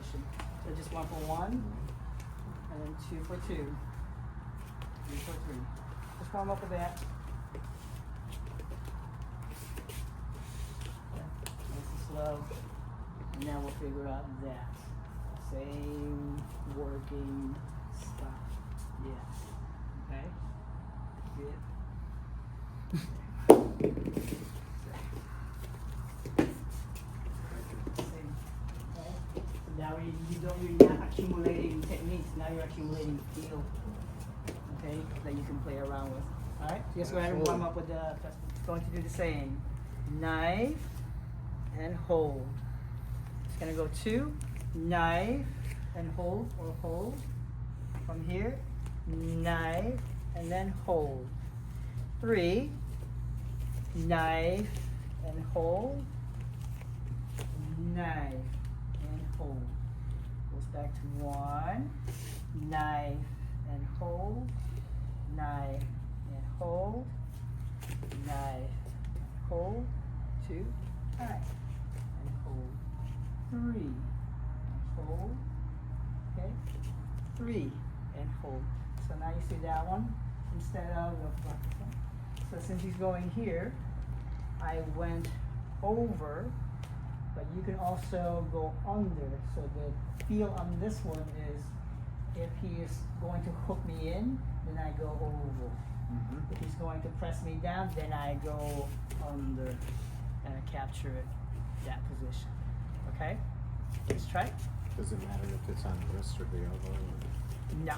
position. So just 1 for 1, and then 2 for 2, 3 for 3. Just warm up with that. Nice and slow. And now we'll figure out that. Same working stuff. Yes. Okay? Good. Now you're not accumulating techniques, now you're accumulating feel, okay, that you can play around with. All right, just go ahead and warm up with the, going to do the same. Knife and hold. It's gonna go 2, knife and hold, or hold. From here, knife and then hold. 3, knife and hold, knife and hold. Goes back to 1, knife and hold, knife and hold, knife and hold, 2, knife and hold, 3 and hold, okay, 3 and hold. So now you see that one instead of the, so since he's going here, I went over, but you can also go under. So the feel on this one is, if he is going to hook me in, then I go over. If he's going to press me down, then I go under and I capture it, that position. Okay? Let's try. Does it matter if it's on the wrist or the elbow? No,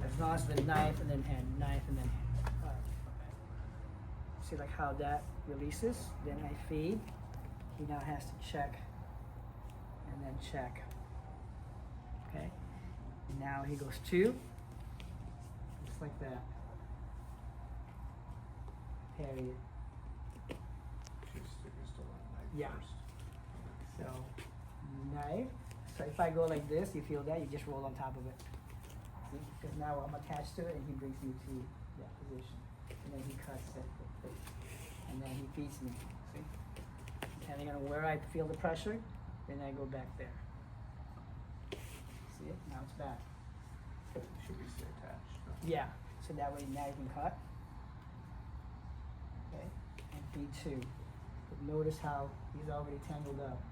as long as the knife and then hand, knife and then hand. All right. Okay. See like how that releases? Then I feed. He now has to check and then check. Okay. Now he goes 2, just like that. Period. Yeah. So knife. So if I go like this, you feel that, you just roll on top of it. See? Because now I'm attached to it and he brings me to that position. And then he cuts it. And then he feeds me. See? Depending on where I feel the pressure, then I go back there. See it? Now it's back. Should we stay attached? No? Yeah. So that way now you can cut. Okay. And feed 2. But notice how he's already tangled up.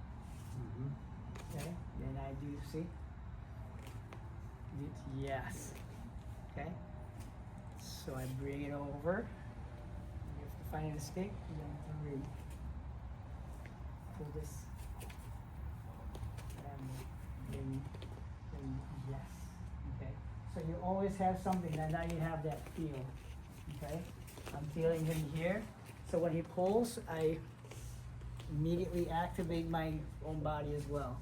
Okay, then I do, see? Yes. Okay, so I bring it over. You have to find an escape, and then 3. Pull this. And bring, yes. Okay, so you always have something, and now you have that feel. Okay, I'm feeling him here. So when he pulls, I immediately activate my own body as well,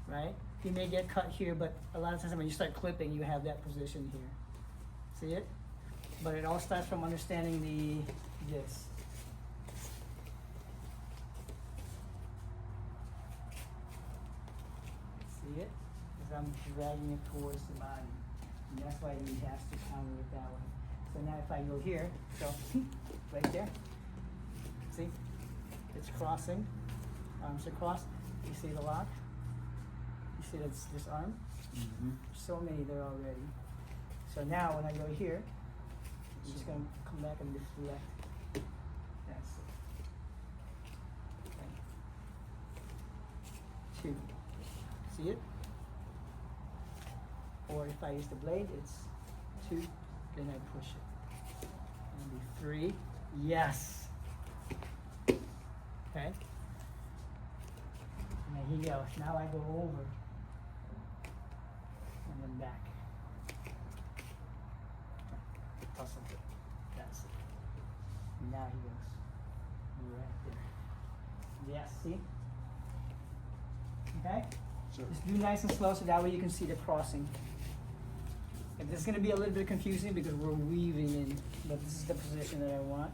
right? You may get cut here, but a lot of times when you start clipping, you have that position here. See it? But it all starts from understanding this. See it? Because I'm dragging it towards the body. And that's why he has to counter it that way. So now if I go here, so right there, see? It's crossing, arms across. You see the lock? You see this arm? So many there already. So now when I go here, I'm just going to come back and deflect. That's it. Okay. 2. See it? Or if I use the blade, it's 2, then I push it. And 3. Yes. Okay. And then he goes. Now I go over. And then back. Tussle it. That's it. And now he goes. Right there. Yes, see? Okay? Sure. Just do nice and slow so that way you can see the crossing. And this is going to be a little bit confusing because we're weaving in, but this is the position that I want.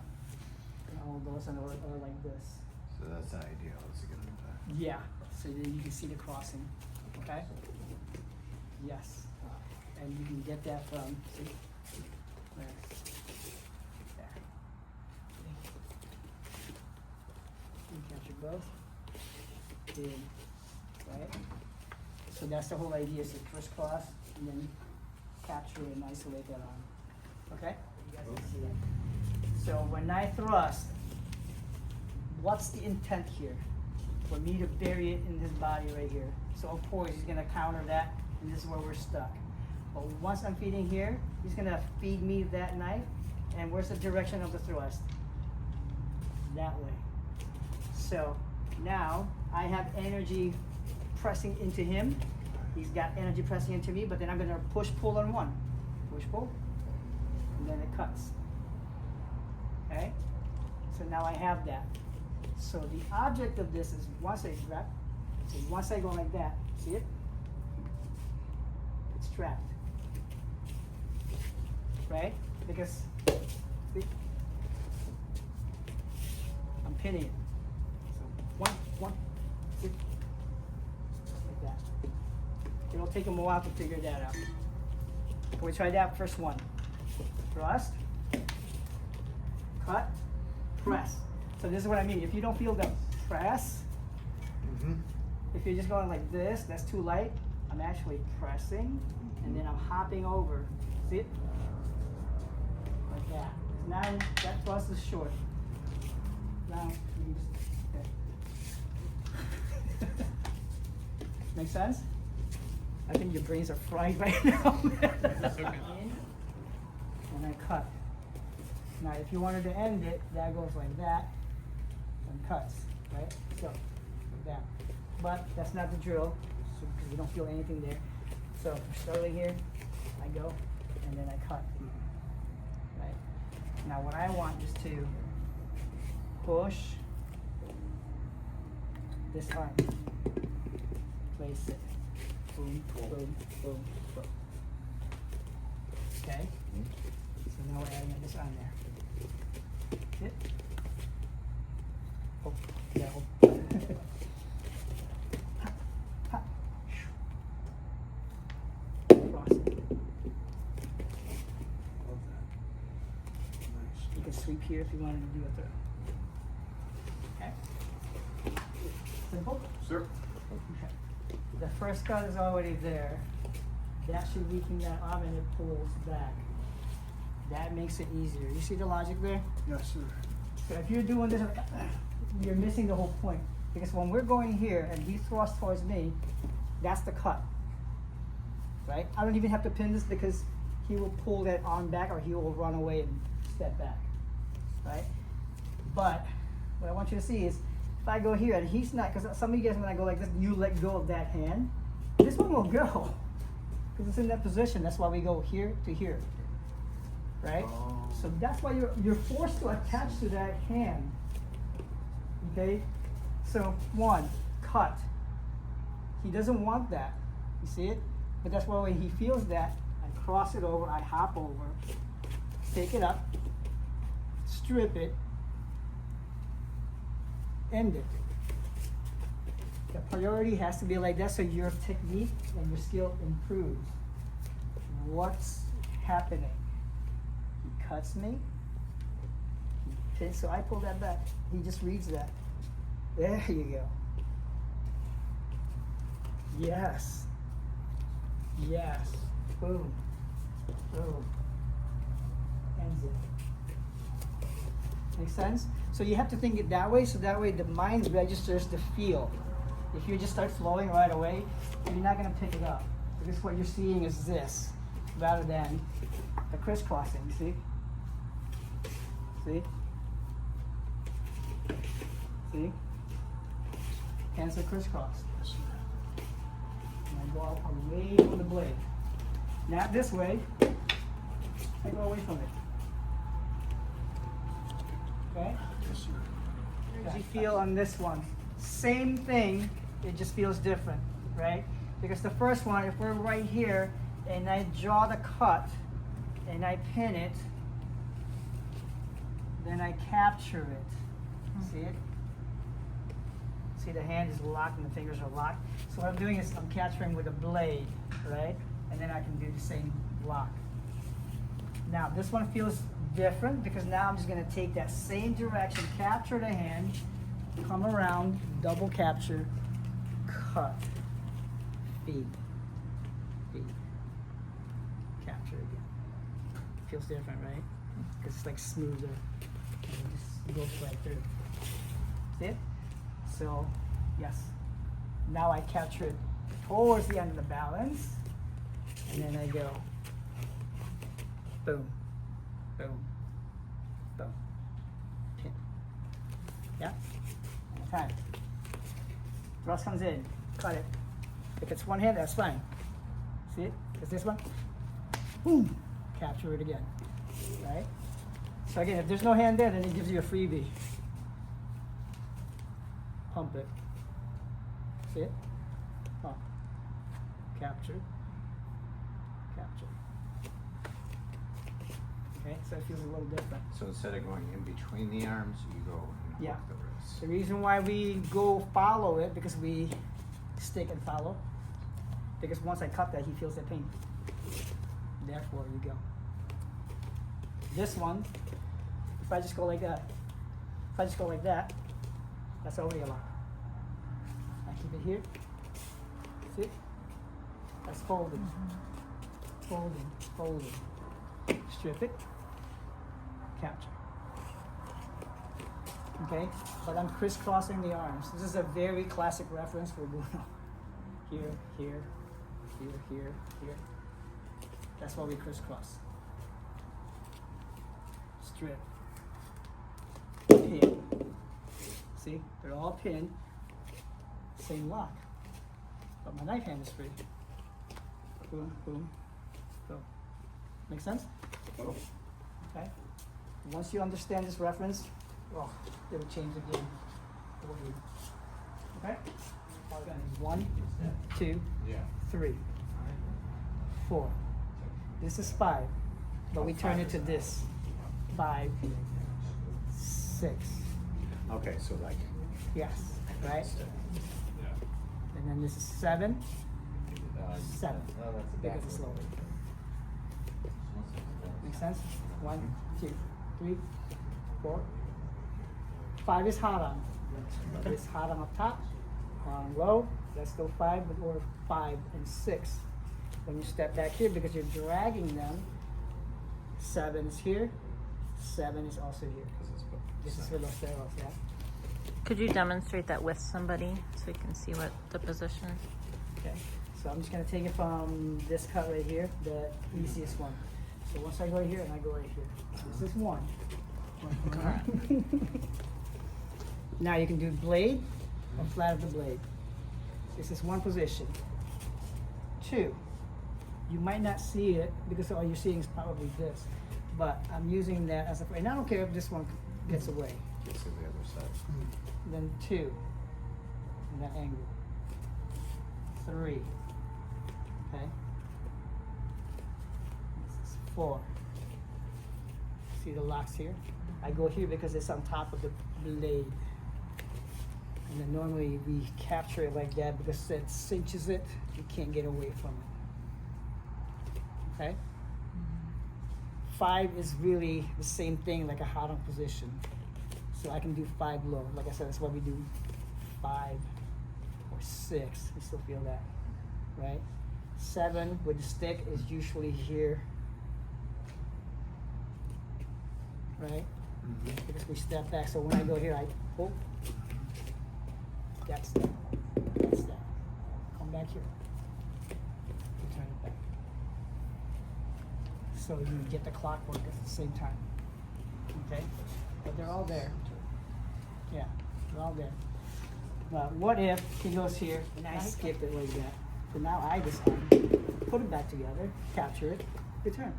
And hold those and or like this. So that's the ideal, is to get them back. Yeah, so then you can see the crossing, okay? Yes, and you can get that from, see, where? There. You capture both. Good, right? So that's the whole idea, is to crisscross and then capture and isolate that arm. Okay? You guys can see that. So when I thrust, what's the intent here? For me to bury it in his body right here. So of course he's gonna counter that, and this is where we're stuck. But once I'm feeding here, he's gonna feed me that knife, and where's the direction of the thrust? That way. So now I have energy pressing into him. He's got energy pressing into me, but then I'm gonna push pull on one. Push pull, and then it cuts. Okay? So now I have that. So the object of this is once I grab, so once I go like that, see it? It's trapped. Right? Because see? I'm pinning it. So one, see? Like that. It'll take him a while to figure that out. We try that first one. Thrust, cut, press. So this is what I mean. If you don't feel the press, if you're just going like this, that's too light. I'm actually pressing, and then I'm hopping over. See it? Like that. Now that thrust is short. Now, okay. Make sense? I think your brains are fried right now. In, and I cut. Now, if you wanted to end it, that goes like that and cuts, right? So, like that. But that's not the drill, so, because you don't feel anything there. So, starting here, I go, and then I cut. Right? Now, what I want is to push this arm, place it, boom, boom, boom, boom. Okay? So now we're adding this on there. Hit. Oh, yeah. Oh. Ha, ha. Cross it. Love that. Nice. You can sweep here if you wanted to do a throw. Okay? Simple? Sir. Okay. The first cut is already there. That should weaken that arm and it pulls back. That makes it easier. You see the logic there? Yes, sir. So if you're doing this, you're missing the whole point. Because when we're going here and he thrusts towards me, that's the cut. Right? I don't even have to pin this because he will pull that arm back or he will run away and step back. Right? But what I want you to see is if I go here and he's not, because some of you guys when I go like this, you let go of that hand, this one will go. Because it's in that position. That's why we go here to here. Right? Oh. So that's why you're forced to attach to that hand. Okay? So one, cut. He doesn't want that. You see it? But that's why when he feels that, I cross it over, I hop over, take it up, strip it, end it. The priority has to be like that so your technique and your skill improves. What's happening? He cuts me. Okay, so I pull that back. He just reads that. There you go. Yes. Yes. Boom. Boom. Ends it. Make sense? So you have to think it that way, so that way the mind registers the feel. If you just start flowing right away, you're not going to pick it up. Because what you're seeing is this, rather than the crisscrossing, see? See? See? Hands are crisscrossed. And I go out away from the blade. Not this way. I go away from it. Okay? Yes, sir. How does you feel on this one? Same thing, it just feels different, right? Because the first one, if we're right here and I draw the cut and I pin it, then I capture it. See it? See the hand is locked and the fingers are locked. So what I'm doing is I'm capturing with a blade, right? And then I can do the same block. Now this one feels different because now I'm just going to take that same direction, capture the hand, come around, double capture, cut. feed, feed, capture again. Feels different, right? Because it's like smoother. And it just goes right through. See it? So, yes. Now I capture it towards the end of the balance, and then I go boom, boom, boom, pin. Yeah? One more time. Thrust comes in, cut it. If it's one hand, that's fine. See it? It's this one. Boom, capture it again, right? So again, if there's no hand there, then it gives you a freebie. Pump it. See it? Pump. Capture. Capture. Okay, so it feels a little different. So instead of going in between the arms, you go and Yeah. hook the wrist. The reason why we go follow it, because we stick and follow. Because once I cut that, he feels the pain. Therefore, you go. This one, if I just go like that, if I just go like that, that's already a lock. I keep it here. See? That's folding. Folding, folding. Strip it. Capture. Okay? But I'm crisscrossing the arms. This is a very classic reference for Bruno. Here, here, here, here, here. That's why we crisscross. Strip. Pin. See? They're all pinned. Same lock. But my knife hand is free. Boom, boom, boom. Make sense? Okay. Once you understand this reference, oh, it will change the game for you. Okay? Again, 1, 2, Yeah. 3, 4. This is 5, but we turn it to this. 5, 6. Okay, so like. Yes, right? And then this is 7, 7. No, that's a Because it's lower. Make sense? 1, 2, 3, 4. 5 is hot on. It's hot on up top, on low. Let's go 5 or 5 and 6. When you step back here, because you're dragging them, 7 is here. 7 is also here. This is for those steroids, yeah. Could you demonstrate that with somebody so we can see what the position is? Okay. So I'm just gonna take it from this cut right here, the easiest one. So once I go here and I go right here. This is 1. Now you can do blade or flat of the blade. This is one position. 2. You might not see it because all you're seeing is probably this. But I'm using that as a, and I don't care if this one gets away. Gets to the other side. Then 2, in that angle. 3, okay? This is 4. See the locks here? I go here because it's on top of the blade. And then normally we capture it like that because it cinches it. You can't get away from it. Okay? 5 is really the same thing, like a hot on position. So I can do 5 low. Like I said, that's why we do 5 or 6. You still feel that, right? 7 with the stick is usually here, right? Because we step back. So when I go here, I pull. That's that. That's that. Come back here. Turn it back. So you get the clockwork at the same time. Okay? But they're all there. Yeah, they're all there. But what if he goes here and I skip it like that? So now I just put it back together, capture it, return.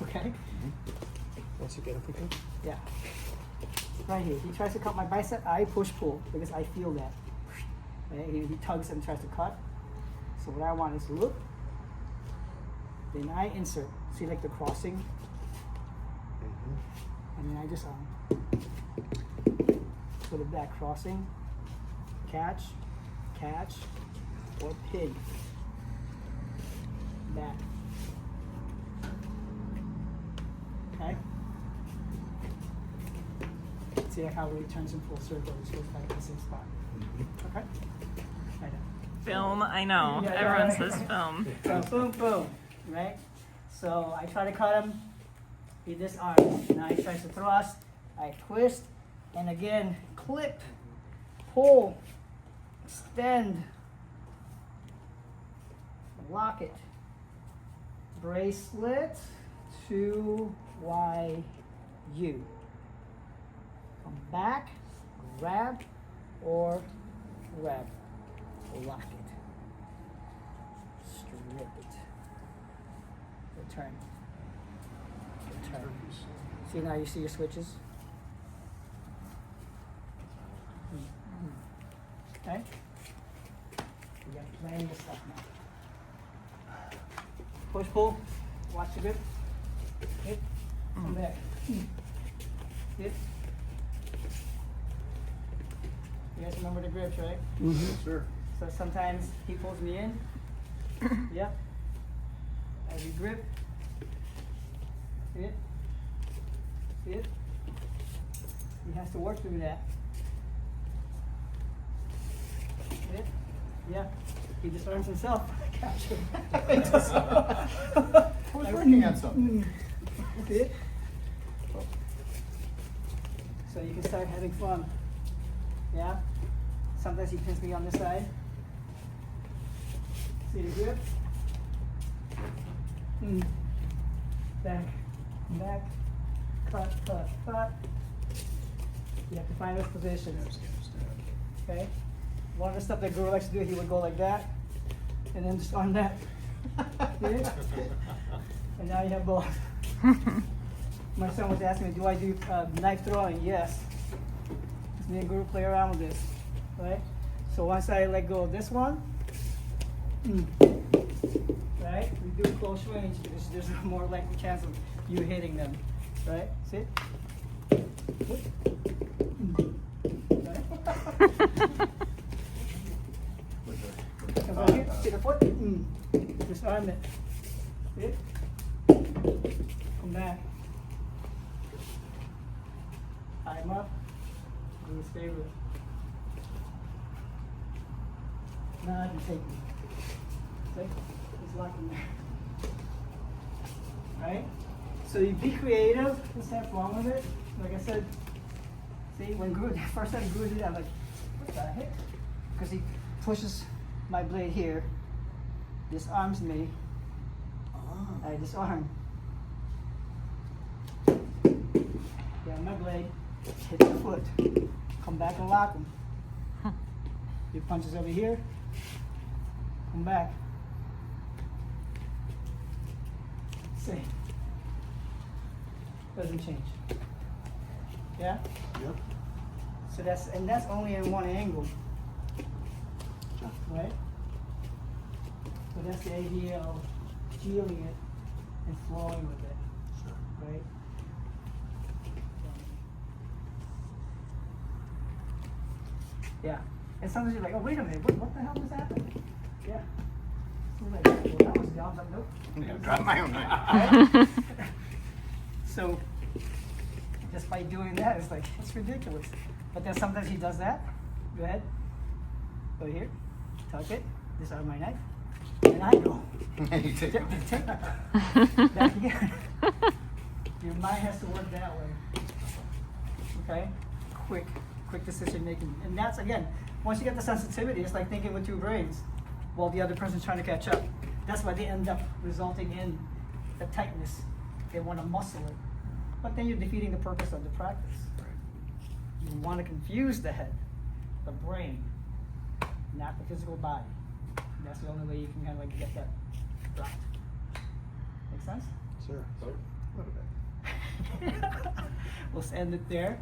Okay? Once you get it again. Yeah. Right here. He tries to cut my bicep, I push pull because I feel that. Right? He tugs and tries to cut. So what I want is look. Then I insert. See like the crossing? And then I just put it back crossing. Catch, catch, or pin. Back. Okay? See how it returns in full circle, it goes back to the same spot. Okay? Film, I know. Yeah, Everyone right. says film. So boom, boom, right? So I try to cut him, he disarms. Now he tries to thrust, I twist, and again, clip, pull, extend, lock it, bracelet, 2YU. Come back, grab, or grab, lock it, strip it, return, return. See, now you see your switches? Okay? You got plenty of stuff now. Push, pull, watch the grip, hit, come back, hit. You guys remember the grips, right? Sure. So sometimes he pulls me in. Yep. As you grip. See it? See it? He has to work through that. See it? Yeah. He disarms himself. Capture. Who's working on something? See it? So you can start having fun. Yeah? Sometimes he pins me on this side. See the grip? Back, back, cut, cut, cut. You have to find those positions. Okay? One of the stuff that Guru likes to do, he would go like that, and then just on that. See? And now you have both. My son was asking me, do I do knife throwing? Yes. Me and Guru play around with this, right? So once I let go of this one, right? We do close range because there's a more likely chance of you hitting them, right? See? Right? Come right here, see the foot? Disarm it. See? Come back. Tie him up. His favorite. Now I can take him. See? He's locking there. Right? So you be creative, just have fun with it. Like I said, see, when Guru, first time Guru did that, I'm like, what the heck? Because he pushes my blade here, disarms me, I disarm. Grab my blade, hit the foot, come back and lock him. He punches over here, come back. See, doesn't change. Yeah? Yep. So that's only in one angle, right? So that's the idea of feeling it and flowing with it, right? Yeah. And sometimes you're like, oh, wait a minute, what the hell just happened? Yeah. So you're like, well, that was dumb. I was like, nope. Yeah, drop my own knife. Right? So just by doing that, it's like, it's ridiculous. But then sometimes he does that. Go ahead. Go here. Tuck it. Disarm my knife. And I go. You take Take one. it. Back again. Your mind has to work that way. Okay? Quick decision making. And that's, again, once you get the sensitivity, it's like thinking with two brains while the other person's trying to catch up. That's why they end up resulting in the tightness. They want to muscle it. But then you're defeating the purpose of the practice. You want to confuse the head, the brain, not the physical body. That's the only way you can kind of like get that dropped. Make sense? Sure. A little bit. Let's end it there.